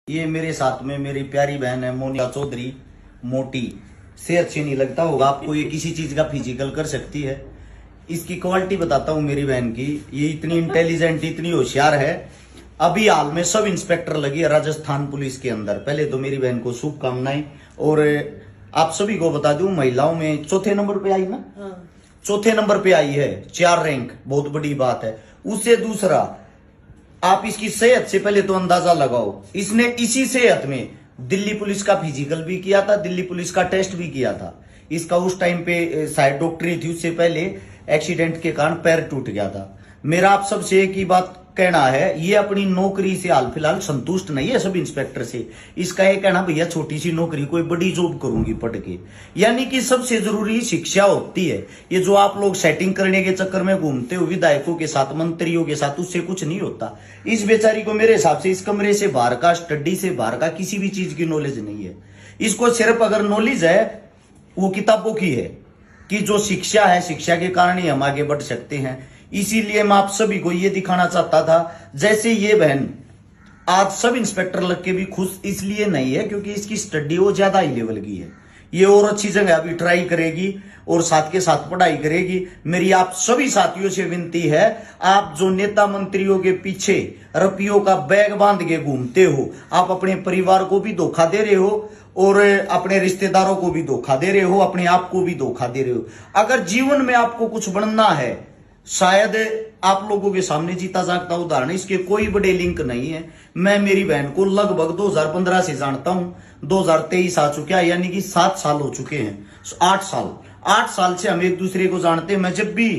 ये मेरे साथ में मेरी प्यारी बहन है मोनिका चौधरी। मोटी से अच्छी नहीं लगता होगा आपको, ये किसी चीज का फिजिकल कर सकती है। इसकी क्वालिटी बताता हूँ मेरी बहन की। ये इतनी इंटेलिजेंट, इतनी होशियार है। अभी हाल में सब इंस्पेक्टर लगी है राजस्थान पुलिस के अंदर। पहले तो मेरी बहन को शुभकामनाएं। और आप सभी को बता दूं, महिलाओं में चौथे नंबर पे आई ना। चौथे नंबर पे आई है, 4 रैंक, बहुत बड़ी बात है। उससे दूसरा, आप इसकी सेहत से पहले तो अंदाजा लगाओ। इसने इसी सेहत में दिल्ली पुलिस का फिजिकल भी किया था, दिल्ली पुलिस का टेस्ट भी किया था। इसका उस टाइम पे शायद डॉक्टरी थी, उससे पहले एक्सीडेंट के कारण पैर टूट गया था। मेरा आप सबसे एक ही बात कहना है, ये अपनी नौकरी से हाल फिलहाल संतुष्ट नहीं है सब इंस्पेक्टर से। इसका ये कहना, भैया छोटी सी नौकरी, कोई बड़ी जॉब करूंगी पढ़ के। यानी कि सबसे जरूरी शिक्षा होती है। ये जो आप लोग सेटिंग करने के चक्कर में घूमते हो विधायकों के साथ, मंत्रियों के साथ, उससे कुछ नहीं होता। इस बेचारी को मेरे हिसाब से इस कमरे से बाहर का, स्टडी से बाहर का किसी भी चीज की नॉलेज नहीं है। इसको सिर्फ अगर नॉलेज है वो किताबों की है, कि जो शिक्षा है, शिक्षा के कारण ही हम आगे बढ़ सकते हैं। इसीलिए मैं आप सभी को ये दिखाना चाहता था। जैसे ये बहन आज सब इंस्पेक्टर लग के भी खुश इसलिए नहीं है क्योंकि इसकी स्टडी वो ज्यादा हाई लेवल की है। ये और अच्छी जगह अभी ट्राई करेगी और साथ के साथ पढ़ाई करेगी। मेरी आप सभी साथियों से विनती है, आप जो नेता मंत्रियों के पीछे रुपयों का बैग बांध के घूमते हो, आप अपने परिवार को भी धोखा दे रहे हो और अपने रिश्तेदारों को भी धोखा दे रहे हो, अपने आप को भी धोखा दे रहे हो। अगर जीवन में आपको कुछ बनना है, शायद आप लोगों के सामने जीता जागता उदाहरण, इसके कोई बड़े लिंक नहीं है। मैं मेरी बहन को लगभग 2015 से जानता हूं, 2023 आ चुका है, यानी कि 7 साल हो चुके हैं। 8 साल से हम एक दूसरे को जानते हैं। मैं जब भी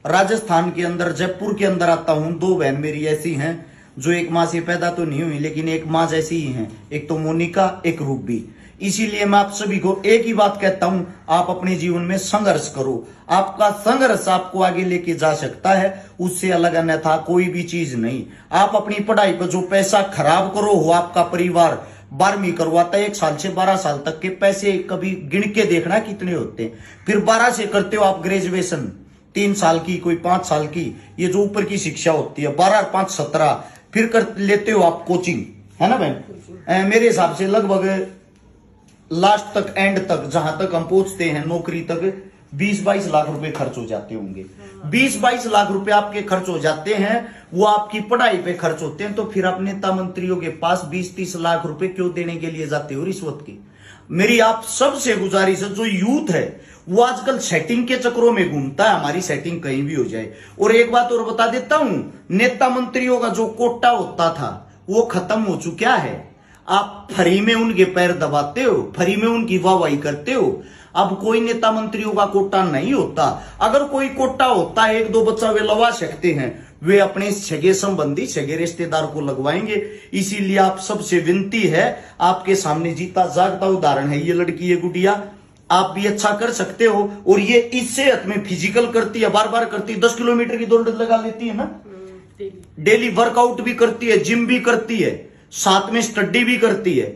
राजस्थान के अंदर, जयपुर के अंदर आता हूं, 2 बहन मेरी ऐसी हैं जो एक माँ से पैदा तो नहीं हुई लेकिन एक माँ जैसी ही हैं। एक तो मोनिका, एक रूबी। इसीलिए मैं आप सभी को एक ही बात कहता हूं, आप अपने जीवन में संघर्ष करो। आपका संघर्ष आपको आगे लेके जा सकता है, उससे अलग अन्यथा कोई भी चीज नहीं। आप अपनी पढ़ाई पर जो पैसा खराब करो, हो आपका परिवार 12वीं करवाता है, 1 साल से 12 साल तक के पैसे कभी गिन के देखना कितने होते हैं। फिर 12 से करते हो आप ग्रेजुएशन, 3 साल की, कोई 5 साल की, ये जो ऊपर की शिक्षा होती है, 12 और 5 17। फिर कर लेते हो आप कोचिंग, है ना बहन। मेरे हिसाब से लगभग लास्ट तक, एंड तक, जहां तक हम पहुंचते हैं नौकरी तक, 20-22 लाख रुपए खर्च हो जाते होंगे। 20-22 लाख रुपए आपके खर्च हो जाते हैं, वो आपकी पढ़ाई पे खर्च होते हैं। तो फिर आप नेता मंत्रियों के पास 20-30 लाख रुपए क्यों देने के लिए जाते हो रिश्वत की। मेरी आप सबसे गुजारिश है, जो यूथ है वो आजकल सेटिंग के चक्रों में घूमता है। हमारी सेटिंग कहीं भी हो जाए। और एक बात और बता देता हूं, नेता मंत्रियों का जो कोटा होता था वो खत्म हो चुका है। आप फ्री में उनके पैर दबाते हो, फ्री में उनकी वाहवाही करते हो। अब कोई नेता मंत्रियों का कोटा नहीं होता। अगर कोई कोटा होता है, 1-2 बच्चा वे लगा सकते हैं, वे अपने सगे संबंधी, सगे रिश्तेदार को लगवाएंगे। इसीलिए आप सबसे विनती है, आपके सामने जीता जागता उदाहरण है ये लड़की, ये गुड़िया। आप भी अच्छा कर सकते हो। और ये इस सेहत में फिजिकल करती है, बार बार करती है, 10 किलोमीटर की दौड़ लगा लेती है ना, डेली वर्कआउट भी करती है, जिम भी करती है, साथ में स्टडी भी करती है।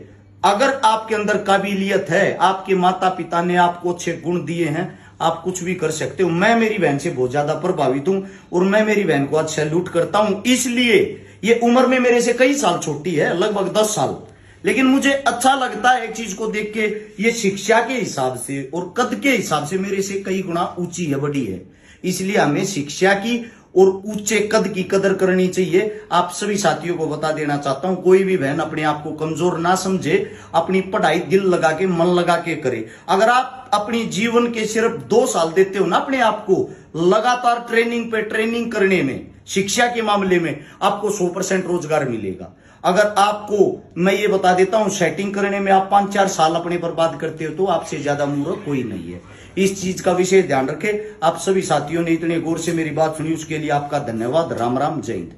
अगर आपके अंदर काबिलियत है, आपके माता पिता ने आपको अच्छे गुण दिए हैं, आप कुछ भी कर सकते हो। मैं मेरी बहन से बहुत ज्यादा प्रभावित हूं और मैं मेरी बहन को आज सैल्यूट करता हूं। इसलिए ये उम्र में मेरे से कई साल छोटी है, लगभग 10 साल, लेकिन मुझे अच्छा लगता है एक चीज को देख के, ये शिक्षा के हिसाब से और कद के हिसाब से मेरे से कई गुना ऊंची है, बड़ी है। इसलिए हमें शिक्षा की और ऊंचे कद की कदर करनी चाहिए। आप सभी साथियों को बता देना चाहता हूं, कोई भी बहन अपने आप को कमजोर ना समझे, अपनी पढ़ाई दिल लगा के, मन लगा के करे। अगर आप अपनी जीवन के सिर्फ 2 साल देते हो ना अपने आप को लगातार ट्रेनिंग पे ट्रेनिंग करने में, शिक्षा के मामले में, आपको 100% रोजगार मिलेगा। अगर आपको मैं ये बता देता हूं, सेटिंग करने में आप 5-4 साल अपने बर्बाद करते हो, तो आपसे ज्यादा मूर्ख कोई नहीं है। इस चीज का विशेष ध्यान रखें। आप सभी साथियों ने इतने गौर से मेरी बात सुनी, उसके लिए आपका धन्यवाद। राम राम, जय हिंद।